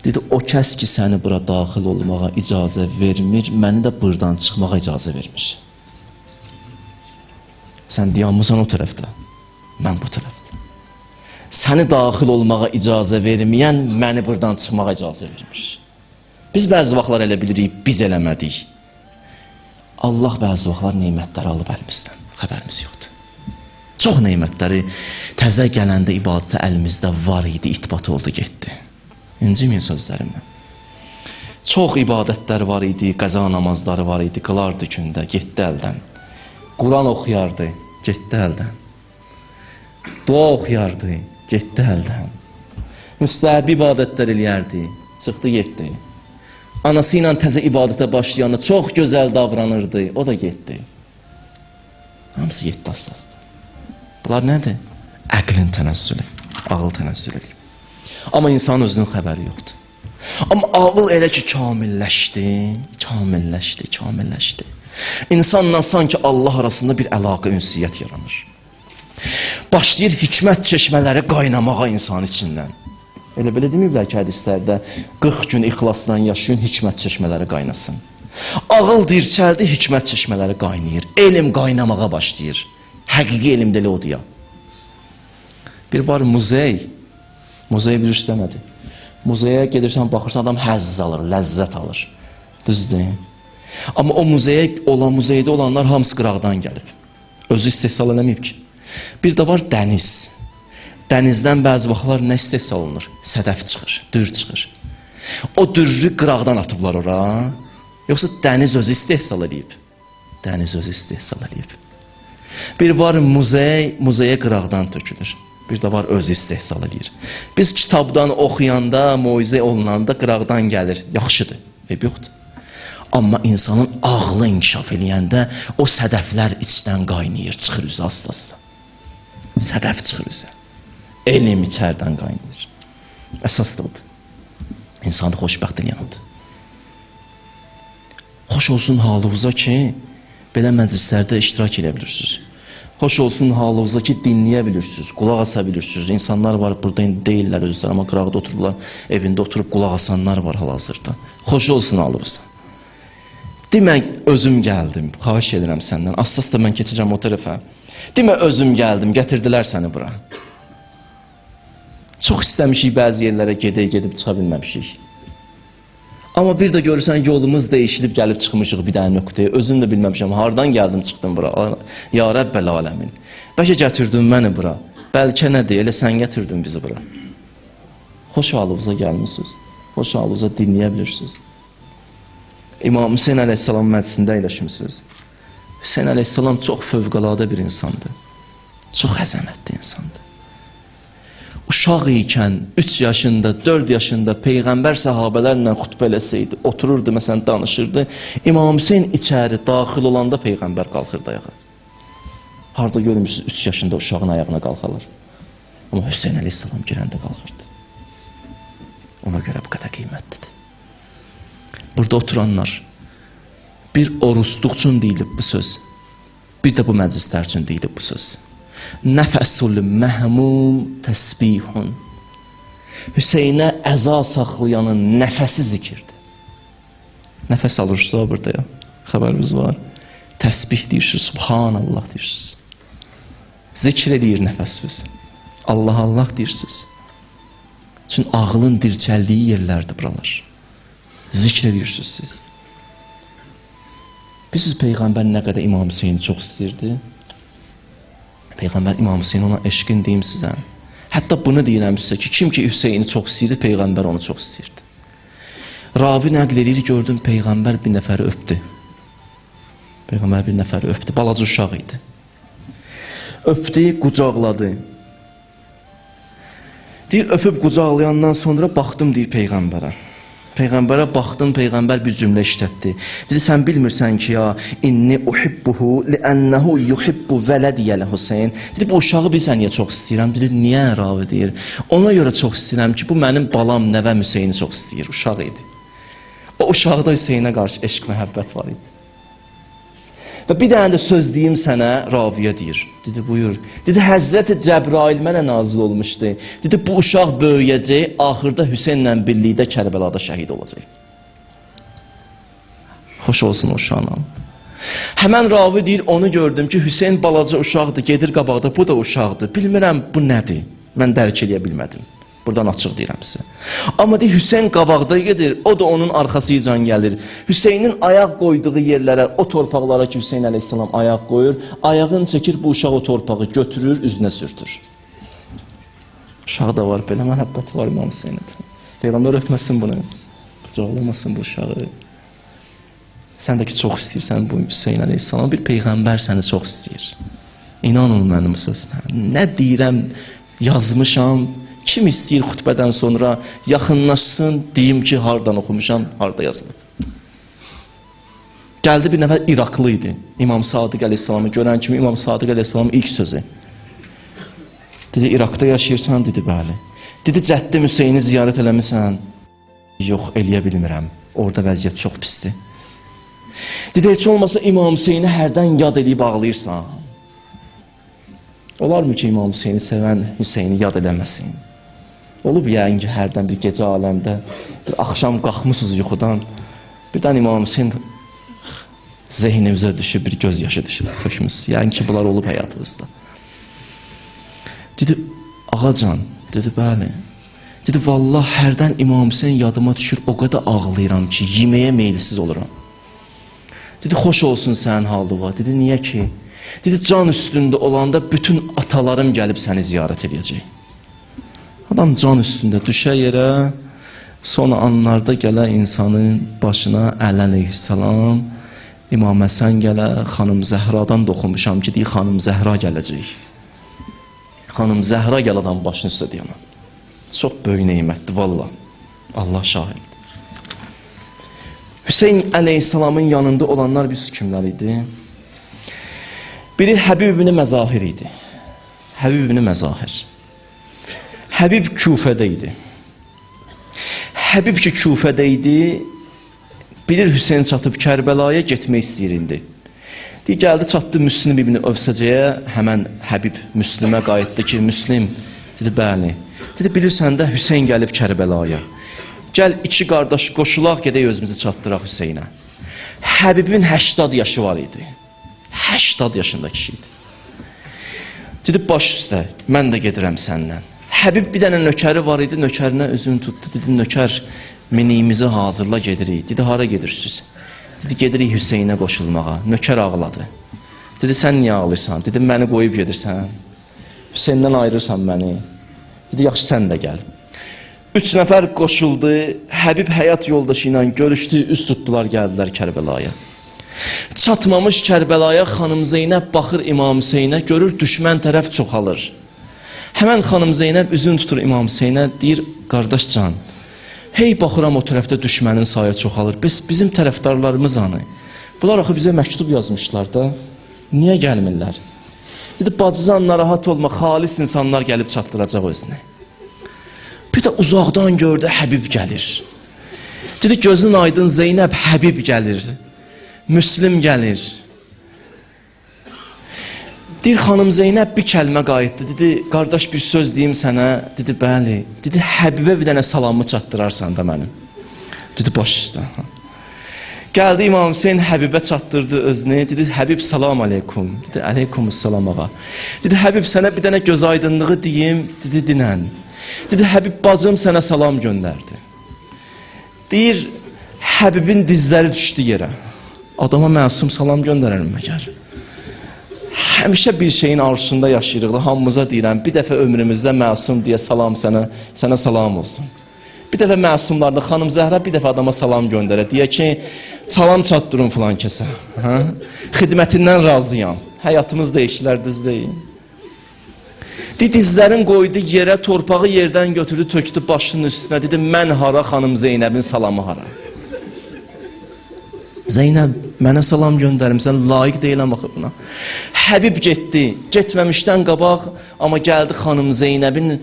Dedi, o kəs ki, səni bura daxil olmağa icazə vermir, məni də buradan çıxmağa icazə vermir. Sən dayanmısan o tərəfdə, mən bu tərəfdə. Səni daxil olmağa icazə verməyən, məni buradan çıxmağa icazə vermir. Biz bəzi vaxtlar elə bilirik, biz eləmədik. Allah bəzi vaxtlar neymətləri alıb əlimizdən, xəbərimiz yoxdur. Çox neymətləri təzə gələndə ibadətə əlimizdə var idi, itbat oldu, getdi. İnciməyin sözlərimdən. Çox ibadətlər var idi, qəza namazları var idi, qılardı gündə, getdi əldən. Quran oxuyardı, getdi əldən. Dua oxuyardı, getdi əldən. Müstəhəb ibadətlər eləyərdi, çıxdı, getdi. Anası ilə təzə ibadətə başlayanda çox gözəl davranırdı, o da getdi. Hamısı getdi aslasında. Bunlar nədir? Əqlin tənəzzülü, ağıl tənəzzülü edib. Amma insanın özünün xəbəri yoxdur. Amma ağıl elə ki kamilləşdi. İnsanla sanki Allah arasında bir əlaqə, ünsiyyət yaranır. Başlayır hikmət çeşmələri qaynamağa insan içindən. Elə belə deməyiblər ki, hədislərdə 40 gün ixlasla yaşayın, hikmət çeşmələri qaynasın. Ağıl dirçəldi, hikmət çeşmələri qaynayır. Elm qaynamağa başlayır. Həqiqi elm də elə odur ya. Bir var muzey. Muzey bilirsiniz nədir? Muzeyə gedirsən, baxırsan, adam həzz alır, ləzzət alır. Düzdür. Amma o muzeydə olanlar hamısı qıraqdan gəlib. Özü istehsal eləməyib ki. Bir də var dəniz. Dənizdən bəzi vaxtlar nə istehsal olunur? Sədəf çıxır, dür çıxır. O dürrü qıraqdan atıblar ora. Yoxsa dəniz özü istehsal edib. Dəniz özü istehsal edib. Bir var muzeyə qıraqdan tökülür. Bir də var özü istehsal edir. Biz kitabdan oxuyanda, moizə olunanda qıraqdan gəlir. Yaxşıdır, yoxdur. Amma insanın ağlı inkişaf eləyəndə o sədəflər içdən qaynayır, çıxır üzə asla-asla. Sədəf çıxır üzə. Elm içərdən qaynayır. Əsas da odur. İnsanı xoşbəxt eləyən odur. Xoş olsun halınıza ki, belə məclislərdə iştirak edə bilirsiniz. Xoş olsun halınıza ki, dinləyə bilirsiniz, qulaq asa bilirsiniz. İnsanlar var, burada indi deyirlər özləri, amma qıraqda otururlar, evində oturub qulaq asanlar var hal-hazırda. Xoş olsun halınıza. Demə, özüm gəldim, xahiş edirəm səndən. Aslas da mən keçəcəm o tərəfə. Demə, özüm gəldim, gətirdilər səni bura. Çox istəmişik bəzi yerlərə gedib çıxa bilməmişik. Amma bir də görürsən, yolumuz dəyişilib, gəlib çıxmışıq bir dənə nöqtəyə. Özüm də bilməmişəm, hardan gəldim, çıxdım bura. Ya Rəbbəl aləmin. Bəlkə gətirdin məni bura. Bəlkə nədir, elə sən gətirdin bizi bura. Xoş halınıza gəlmişsiniz. Xoş halınıza dinləyə bilirsiniz. İmam Hüseyin əleyhissalam məclisində əyləşmişsiniz. Hüseyin əleyhissalam çox fövqəladə bir insandır. Çox əzəmətli insandır. Uşaq ikən 3 yaşında, 4 yaşında Peyğəmbər səhabələrlə xutbə eləsəydi, otururdu, məsələn, danışırdı. İmam Hüseyin içəri daxil olanda Peyğəmbər qalxırdı ayağa. Harada görmüşsünüz 3 yaşında uşağın ayağına qalxalar. Amma Hüseyin əleyhissalam girəndə qalxırdı. Ona görə bu qədər qiymətlidir. Burada oturanlar, bir orusluq üçün deyilib bu söz, bir də bu məclislər üçün deyilib bu söz. Nəfəsul məhmum təsbihun. Hüseynə əza saxlayanın nəfəsi zikirdir. Nəfəs alırsınız burada ya, xəbərimiz var. Təsbih deyirsiniz, subhanallah deyirsiniz. Zikr edir nəfəsiniz. Allah Allah deyirsiniz. Çünki ağlın dirçəldiyi yerlərdir buralar. Zikr edirsiniz siz. Bilirsiniz Peyğəmbər nə qədər İmam Hüseyni çox istəyirdi? Peyğəmbər İmam Hüseyin ona eşqin deyim sizə. Hətta bunu deyirəm sizə ki, kim ki Hüseyini çox istəyirdi, Peyğəmbər onu çox istəyirdi. Ravi nəql edir, gördüm Peyğəmbər bir nəfəri öpdü. Peyğəmbər bir nəfəri öpdü, balaca uşaq idi. Öpdü, qucaqladı. Deyir, öpüb qucaqlayandan sonra baxdım deyir Peyğəmbərə. Peyğəmbərə baxdın, Peyğəmbər bir cümlə işlətdi. Dedi, sən bilmirsən ki, ya, inni uhibbuhu li'annahu yuhibbu vələdiyələ Hüseyin. Dedi, bu uşağı bilsən niyə çox istəyirəm? Dedi, niyə Ravi deyir? Ona görə çox istəyirəm ki, bu mənim balam, nəvəm Hüseyini çox istəyir, uşaq idi. O uşaqda Hüseynə qarşı eşq, məhəbbət var idi. Və bir dənə də söz deyim sənə, Raviyə deyir. Dedi, buyur. Dedi, Həzrəti Cəbrail mənə nazil olmuşdu. Dedi, bu uşaq böyüyəcək, axırda Hüseynlə birlikdə Kərbəlada şəhid olacaq. Xoş olsun o uşağına. Həmən Ravi deyir, onu gördüm ki, Hüseyn balaca uşaqdır, gedir qabaqda, bu da uşaqdır. Bilmirəm, bu nədir? Mən dərk eləyə bilmədim. Buradan açıq deyirəm sizə. Amma deyir, Hüseyn qabaqda gedir, o da onun arxasıcan gəlir. Hüseynin ayaq qoyduğu yerlərə, o torpaqlara ki, Hüseyn əleyhissalam ayaq qoyur, ayağını çəkir, bu uşaq o torpağı götürür, üzünə sürtür. Uşaq da var, belə məhəbbəti var İmam Hüseynə. Peyğəmbər öpməsin bunu. Qucaqlamasın bu uşağı. Sən də ki, çox istəyirsən bu Hüseyin əleyhissalam. Bir Peyğəmbər səni çox istəyir. İnanın mənim sözümə. Nə deyirəm, yazmışam. Kim istəyir xutbədən sonra yaxınlaşsın, deyim ki, hardan oxumuşam, harda yazılıb. Gəldi bir nəfər İraqlı idi. İmam Sadiq əleyhissalamı görən kimi İmam Sadiq əleyhissalamın ilk sözü. Dedi, İraqda yaşayırsan, dedi, bəli. Dedi, Cəddi Hüseyni ziyarət eləmirsən? Yox, eləyə bilmirəm. Orada vəziyyət çox pisdir. Dedi, heç olmasa İmam Hüseyni hərdən yad eləyib ağlayırsan. Olarmı ki, İmam Hüseyni sevən Hüseyni yad eləməsin? Olub yəqin ki, hərdən bir gecə aləmdə, bir axşam qalxmışsınız yuxudan, birdən İmam Hüseyin zehninizə düşüb, bir göz yaşı düşüb, tökmüsünüz. Yəqin ki, bunlar olub həyatınızda. Dedi, ağacan, dedi, bəli. Dedi, vallah, hərdən İmam Hüseyin yadıma düşür, o qədər ağlayıram ki, yeməyə meyilsiz oluram. Dedi, xoş olsun sənin halıva. Dedi, niyə ki? Dedi, can üstündə olanda bütün atalarım gəlib səni ziyarət edəcək. Adam can üstündə düşə yerə, sonra anlarda gələ insanın başına Əli əleyhissalam, İmam Həsən gələ, xanım Zəhradan da oxumuşam ki, deyir, xanım Zəhra gələcək. Xanım Zəhra gəl adam başını üstə deyəməm. Çox böyük neymətdir, valla. Allah şahiddir. Hüseyin əleyhissalamın yanında olanlar biz kimlər idi? Biri Həbib ibn Məzahir idi. Həbib ibn Məzahir. Həbib Küfədə idi. Həbib ki Küfədə idi, bilir Hüseyin çatıb Kərbəlaya getmək istəyirindi. Deyir, gəldi çatdı Müslim ibn Övsəcəyə, həmən Həbib Müslimə qayıtdı ki, Müslim, dedi, bəli. Dedi, bilirsən də Hüseyin gəlib Kərbəlaya. Gəl, iki qardaş qoşulaq, gedək özümüzü çatdıraq Hüseyinə. Həbibin 80 yaşı var idi. 80 yaşında kişi idi. Dedi, baş üstə, mən də gedirəm səndən. Həbib bir dənə nökəri var idi, nökərinə üzünü tutdu. Dedi, nökər, miniyimizi hazırla gedirik. Dedi, hara gedirsiniz? Dedi, gedirik Hüseynə qoşulmağa. Nökər ağladı. Dedi, sən niyə ağlayırsan? Dedi, məni qoyub gedirsən. Hüseyndən ayırırsan məni. Dedi, yaxşı, sən də gəl. 3 nəfər qoşuldu. Həbib həyat yoldaşı ilə görüşdü, üst tutdular, gəldilər Kərbəlaya. Çatmamış Kərbəlaya xanım Zeynəb baxır İmam Hüseynə, görür düşmən tərəf çoxalır. Həmən xanım Zeynəb üzün tutur İmam Hüseynə, deyir, qardaş can, hey baxıram o tərəfdə düşmənin sayı çoxalır, bizim tərəfdarlarımız anı. Bunlar axı bizə məktub yazmışlar da, niyə gəlmirlər? Dedi, bacıcan narahat olma, xalis insanlar gəlib çatdıracaq özünü. Bir də uzaqdan gördü, Həbib gəlir. Dedi, gözün aydın Zeynəb, Həbib gəlir. Müslim gəlir. Deyir, xanım Zeynəb bir kəlmə qayıtdı. Dedi, qardaş bir söz deyim sənə. Dedi, bəli. Dedi, Həbibə bir dənə salamı çatdırarsan da mənim. Dedi, baş üstə. Gəldi İmam Hüseyin Həbibə çatdırdı özünü. Dedi, Həbib salam aleykum. Dedi, aleykumussalam ağa. Dedi, Həbib sənə bir dənə göz aydınlığı deyim. Dedi, dinən. Dedi, Həbib bacım sənə salam göndərdi. Deyir, Həbibin dizləri düşdü yerə. Adama məsum salam göndərərim məgər. Həmişə bir şeyin arzusunda yaşayırıq da, hamımıza deyirəm, bir dəfə ömrümüzdə məsum deyə salam sənə salam olsun. Bir dəfə məsumlarda xanım Zəhra bir dəfə adama salam göndərə, deyə ki, salam çatdırın filan kəsə. Xidmətindən razıyam. Həyatımız dəyişilər, düz deyil. Dizlərin qoydu yerə, torpağı yerdən götürdü, tökdü başının üstünə, dedi, mən hara, xanım Zeynəbin salamı hara. Zeynəb, mənə salam göndərmişsən, layiq deyiləm axı buna. Həbib getdi, getməmişdən qabaq, amma gəldi xanım Zeynəbin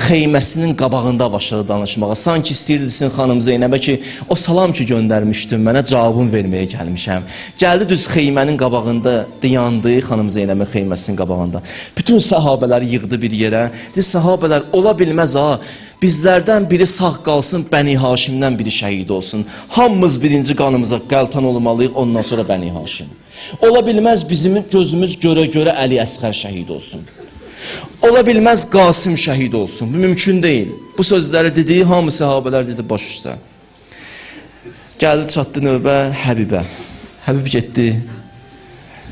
xeyməsinin qabağında başladı danışmağa. Sanki istəyirdisin xanım Zeynəbə ki, o salam ki göndərmişdim, mənə cavabını verməyə gəlmişəm. Gəldi düz xeymənin qabağında, dayandı xanım Zeynəbin xeyməsinin qabağında. Bütün səhabələri yığdı bir yerə. Dedi, səhabələr, ola bilməz ha. Bizlərdən biri sağ qalsın, Bəni Haşimdən biri şəhid olsun. Hamımız birinci qanımıza qəltan olmalıyıq, ondan sonra Bəni Haşim. Ola bilməz bizim gözümüz görə-görə Əli Əsqər şəhid olsun. Ola bilməz Qasım şəhid olsun. Bu mümkün deyil. Bu sözləri dediyi hamı səhabələr dedi baş üstə. Gəldi çatdı növbə Həbibə. Həbib getdi.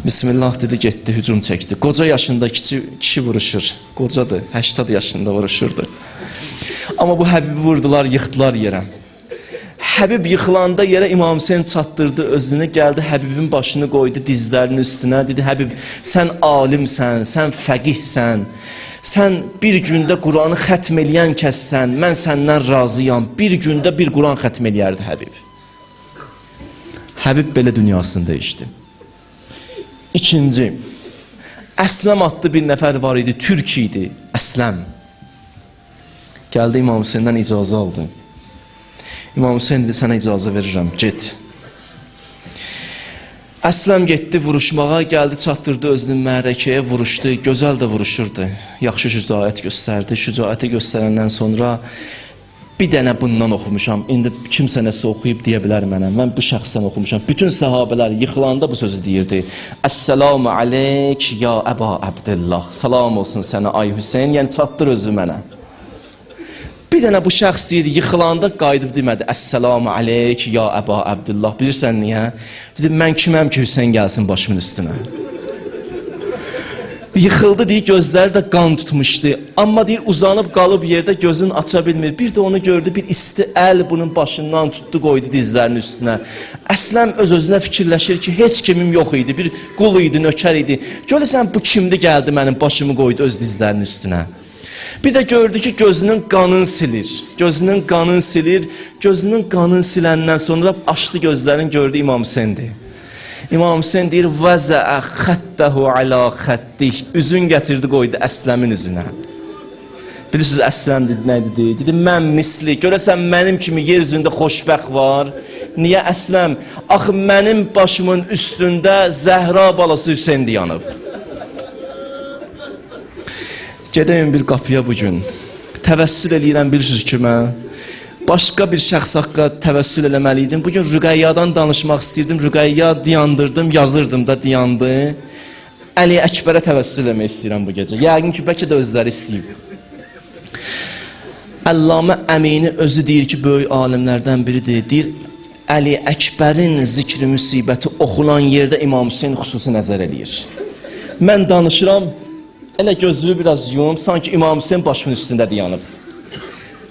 Bismillah dedi, getdi, hücum çəkdi. Qoca yaşında kişi vuruşur. Qocadır, 80 yaşında vuruşurdu. Amma bu Həbibi vurdular, yıxdılar yerə. Həbib yıxılanda yerə İmam Hüseyn çatdırdı özünü, gəldi Həbibin başını qoydu dizlərinin üstünə. Dedi, Həbib, sən alimsən, sən fəqihsən, sən bir gündə Quranı xətm eləyən kəssən, mən səndən razıyam. Bir gündə bir Quran xətm eləyərdi Həbib. Həbib belə dünyasını dəyişdi. İkinci, Əsləm adlı bir nəfər var idi, türk idi, Əsləm. Gəldi İmam Hüseyndən icazə aldı. İmam Hüseyin dedi, sənə icazə verirəm, get. Əsləm getdi vuruşmağa, gəldi, çatdırdı özünü məhrəkəyə, vuruşdu, gözəl də vuruşurdu. Yaxşı şücaət göstərdi, şücaəti göstərəndən sonra bir dənə bundan oxumuşam. İndi kimsə nəsə oxuyub deyə bilər mənə, mən bu şəxsdən oxumuşam. Bütün səhabələr yıxılanda bu sözü deyirdi. Əssəlamu aleyk ya Əba Əbdillah. Salam olsun sənə ay Hüseyin, yəni çatdır özü mənə. Bir dənə bu şəxs deyir, yıxılanda qayıdıb demədi, Əssəlamu aleyk ya Əba Əbdillah. Bilirsən niyə? Dedi, mən kiməm ki Hüseyin gəlsin başımın üstünə. Yıxıldı deyir, gözləri də qan tutmuşdu. Amma deyir, uzanıb qalıb yerdə gözünü aça bilmir. Bir də onu gördü, bir isti əl bunun başından tutdu, qoydu dizlərinin üstünə. Əsləm öz-özünə fikirləşir ki, heç kimim yox idi, bir qul idi, nökər idi. Görəsən, bu kimdi gəldi mənim başımı qoydu öz dizlərinin üstünə. Bir də gördü ki, gözünün qanını silir. Gözünün qanını silir. Gözünün qanını siləndən sonra açdı gözlərini, gördü İmam Hüseyindir. İmam Hüseyin deyir, vəzəə xəttəhu alə xəttih. Üzün gətirdi, qoydu Əsləmin üzünə. Bilirsiniz, Əsləm dedi, nə dedi? Dedi, mən misli, görəsən mənim kimi yer üzündə xoşbəxt var. Niyə Əsləm? Axı mənim başımın üstündə Zəhra balası Hüseyin yanıb. Gedəyim bir qapıya bugün. Təvəssül eləyirəm, bilirsiniz ki, mən başqa bir şəxs haqqa təvəssül eləməliydim. Bugün Rüqəyyadan danışmaq istəyirdim. Rüqəyya diyandırdım, yazırdım da diyandı. Əli Əkbərə təvəssül eləmək istəyirəm bu gecə. Yəqin ki, bəlkə də özləri istəyib. Əllamə Əmini özü deyir ki, böyük alimlərdən biridir. Deyir, Əli Əkbərin zikri müsibəti oxulan yerdə İmam Hüseyin xüsusi nəzər eləyir. Mən danışıram, elə gözlüyü biraz yum, sanki İmam Hüseyin başımın üstündə dayanıb.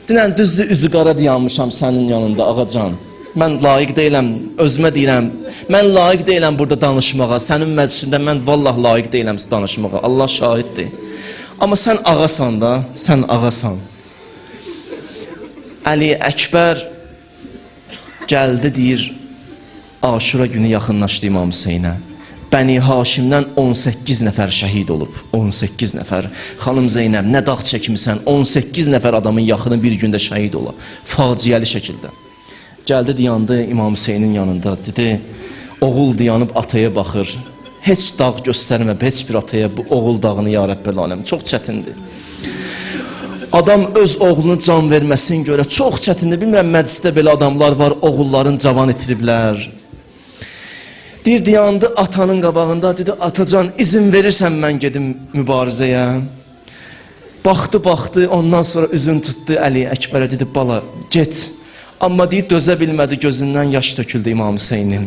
Dinən düzdür, üzü qara dayanmışam sənin yanında, ağacan. Mən layiq deyiləm, özümə deyirəm, mən layiq deyiləm burada danışmağa, sənin məclisində mən vallah layiq deyiləm danışmağa, Allah şahiddir. Amma sən ağasan da, sən ağasan. Əli Əkbər gəldi, deyir, Aşura günü yaxınlaşdı İmam Hüseynə. Bəni Haşimdən 18 nəfər şəhid olub. 18 nəfər. Xanım Zeynəb, nə dağ çəkmisən? 18 nəfər adamın yaxını bir gündə şəhid ola. Faciəli şəkildə. Gəldi, dayandı İmam Hüseynin yanında. Dedi, oğul dayanıb ataya baxır. Heç dağ göstərmə, heç bir ataya bu oğul dağını ya Rəbbəl aləm. Çox çətindir. Adam öz oğlunu can verməsin görə çox çətindir. Bilmirəm, məclisdə belə adamlar var, oğulların cavan itiriblər. Deyir, dayandı atanın qabağında, dedi, atacan, izin verirsən mən gedim mübarizəyə. Baxdı, ondan sonra üzün tutdu Əli Əkbərə, dedi, bala, get. Amma deyir, dözə bilmədi, gözündən yaş töküldü İmam Hüseynin.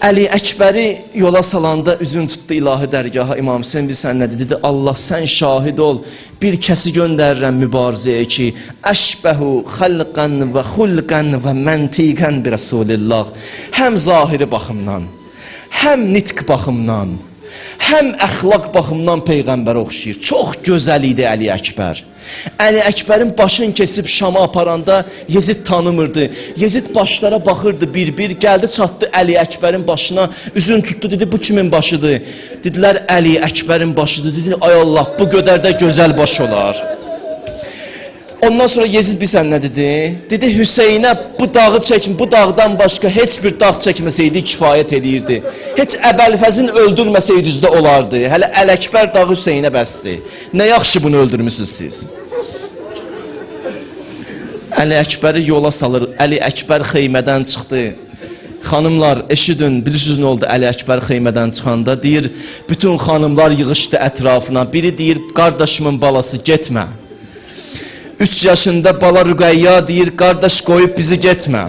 Əli Əkbəri yola salanda üzün tutdu ilahi dərgaha. İmam Hüseyin bilsən nə dedi? Allah, sən şahid ol, bir kəsi göndərirəm mübarizəyə ki, əşbəhu xəlqən və xulqən və məntiqən bi Rasulillah. Həm zahiri baxımdan, həm nitq baxımdan, həm əxlaq baxımdan Peyğəmbərə oxşayır. Çox gözəl idi Əli Əkbər. Əli Əkbərin başını kesib Şama aparanda Yezid tanımırdı. Yezid başlara baxırdı bir-bir, gəldi çatdı Əli Əkbərin başına, üzün tutdu, dedi, bu kimin başıdır? Dedilər, Əli Əkbərin başıdır. Dedi, ay Allah, bu qədər də gözəl baş olar. Ondan sonra Yezid bilsən nə dedi? Dedi, Hüseynə bu dağı çəkin, bu dağdan başqa heç bir dağ çəkməsəydi kifayət edirdi. Heç Əbəlfəzin öldürməsəydi üzdə olardı. Hələ Əl-Əkbər dağı Hüseynə bəsdir. Nə yaxşı bunu öldürmüsünüz siz? Əli Əkbəri yola salır. Əli Əkbər xeymədən çıxdı. Xanımlar, eşidin, bilirsiniz nə oldu Əli Əkbər xeymədən çıxanda? Deyir, bütün xanımlar yığışdı ətrafına. Biri deyir, qardaşımın balası getmə. 3 yaşında bala Rüqəyya deyir, qardaş qoyub bizi getmə.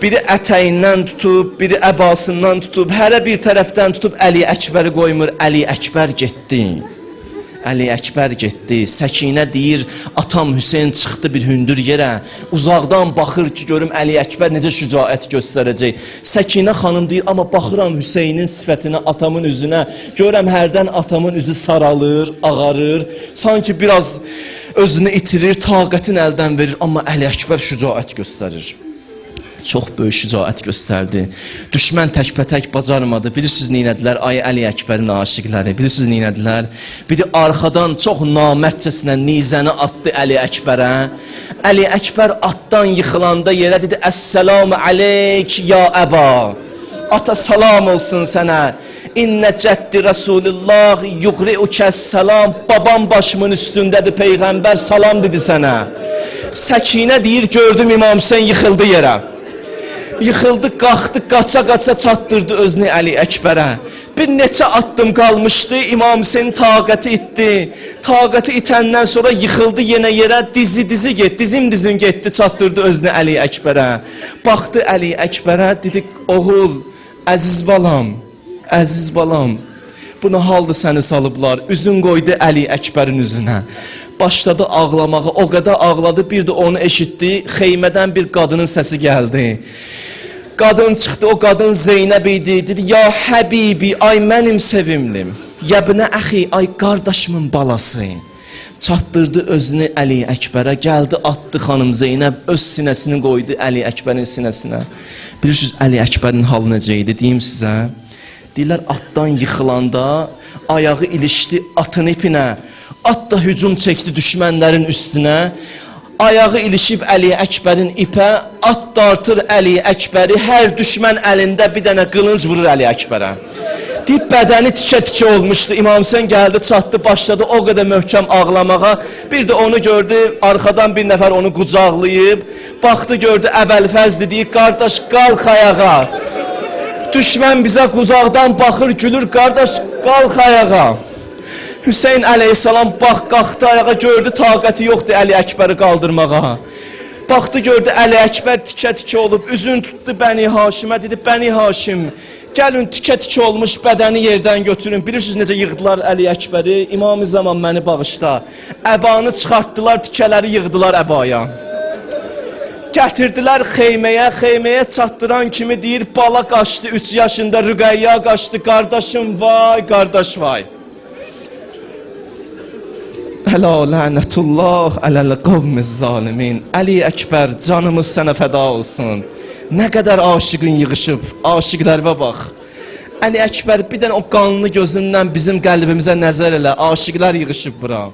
Biri ətəyindən tutub, biri əbasından tutub, hərə bir tərəfdən tutub Əli Əkbəri qoymur. Əli Əkbər getdi. Əli Əkbər getdi. Səkinə deyir, atam Hüseyn çıxdı bir hündür yerə. Uzaqdan baxır ki, görüm Əli Əkbər necə şücaət göstərəcək. Səkinə xanım deyir, amma baxıram Hüseynin sifətinə, atamın üzünə. Görürəm hərdən atamın üzü saralır, ağarır. Sanki biraz özünü itirir, taqətin əldən verir. Amma Əli Əkbər şücaət göstərir. Çox böyük şücaət göstərdi. Düşmən təkbətək bacarmadı. Bilirsiniz neynədilər? Ay Əli Əkbərin aşiqləri. Bilirsiniz neynədilər? Biri arxadan çox namərdcəsinə nizəni atdı Əli Əkbərə. Əli Əkbər atdan yıxılanda yerə dedi, Əssəlamu aleyk ya əba. Ata salam olsun sənə. İnnə cəddi Rasulullah yuqri'ukəs-salam. Babam başımın üstündədir, Peyğəmbər salam dedi sənə. Səkinə deyir, gördüm İmam Hüseyn yıxıldı yerə. Yıxıldı, qalxdı, qaça-qaça çatdırdı özünü Əli Əkbərə. Bir neçə addım qalmışdı, İmam Hüseyin taqəti itdi. Taqəti itəndən sonra yıxıldı yenə yerə, dizi getdi, dizim getdi, çatdırdı özünü Əli Əkbərə. Baxdı Əli Əkbərə, dedi, oğul, əziz balam, bu nə haldır səni salıblar? Üzün qoydu Əli Əkbərin üzünə. Başladı ağlamağa, o qədər ağladı, bir də onu eşitdi, xeymədən bir qadının səsi gəldi. Qadın çıxdı, o qadın Zeynəb idi, dedi, ya Həbibi, ay mənim sevimlim, yəbnə əxi, ay qardaşımın balası. Çatdırdı özünü Əli Əkbərə, gəldi, atdı xanım Zeynəb, öz sinəsini qoydu Əli Əkbərin sinəsinə. Bilirsiniz, Əli Əkbərin halı necə idi, deyim sizə. Deyirlər, atdan yıxılanda, ayağı ilişdi atın ipinə, at da hücum çəkdi düşmənlərin üstünə. Ayağı ilişib Əli Əkbərin ipə, at dartır Əli Əkbəri, hər düşmən əlində bir dənə qılınc vurur Əli Əkbərə. Deyib, bədəni tikə-tikə olmuşdu, İmam Hüseyin gəldi, çatdı, başladı o qədər möhkəm ağlamağa. Bir də onu gördü, arxadan bir nəfər onu qucaqlayıb, baxdı, gördü, Əbəlfəzdir, deyib, qardaş, qalx ayağa. Düşmən bizə quzaqdan baxır, gülür, qardaş, qalx ayağa. Hüseyin əleyhissalam qalxdı ayağa, gördü, taqəti yoxdur Əli Əkbəri qaldırmağa. Baxdı, gördü, Əli Əkbər tikə-tikə olub, üzün tutdu Bəni Haşimə, dedi, Bəni Haşim, gəlin tikə-tikə olmuş bədəni yerdən götürün. Bilirsiniz necə yığdılar Əli Əkbəri? İmam-ı Zaman məni bağışla. Əbanı çıxartdılar, tikələri yığdılar əbaya. Gətirdilər xeyməyə çatdıran kimi deyir, bala qaçdı, 3 yaşında Rüqəyya qaçdı, qardaşım vay, qardaş vay. Ələ lənətullah ələl qavmiz zalimin. Əli Əkbər, canımız sənə fəda olsun. Nə qədər aşiqin yığışıb, aşiqlərə bax. Əli Əkbər, bir dənə o qanlı gözündən bizim qəlbimizə nəzər elə, aşiqlər yığışıb bura.